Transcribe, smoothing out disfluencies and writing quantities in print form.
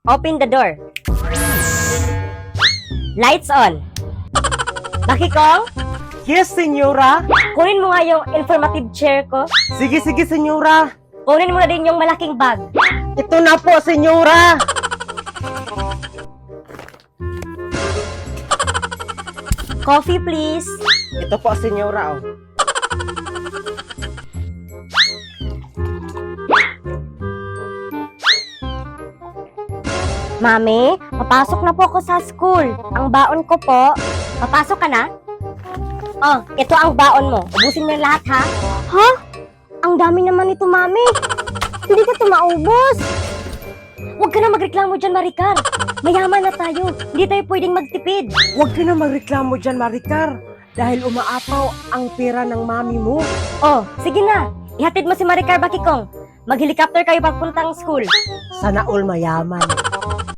Open the door. Lights on. Bakikong, Yes, senyora. kunin mo nga yung informative chair ko. Sige, senyora. Kunin mo na din yung malaking bag. Ito na po, senyora. Coffee, please. Ito po, senyora. Oh. Mami, papasok na po ako sa school. Ang baon ko po. Papasok ka na? Oh, ito ang baon mo. Ubusin mo yung lahat, ha? Ha? Ang dami naman ito, Mami. Hindi ka ito maubos. Huwag ka na magreklamo dyan, Maricar. Mayaman na tayo. Hindi tayo pwedeng magtipid. Huwag ka na magreklamo dyan, Maricar. Dahil umaapaw ang pera ng mami mo. Oh, sige na. Ihatid mo si Maricar Bakikong. Mag-helicopter kayo pagpuntang school. Sana all mayaman.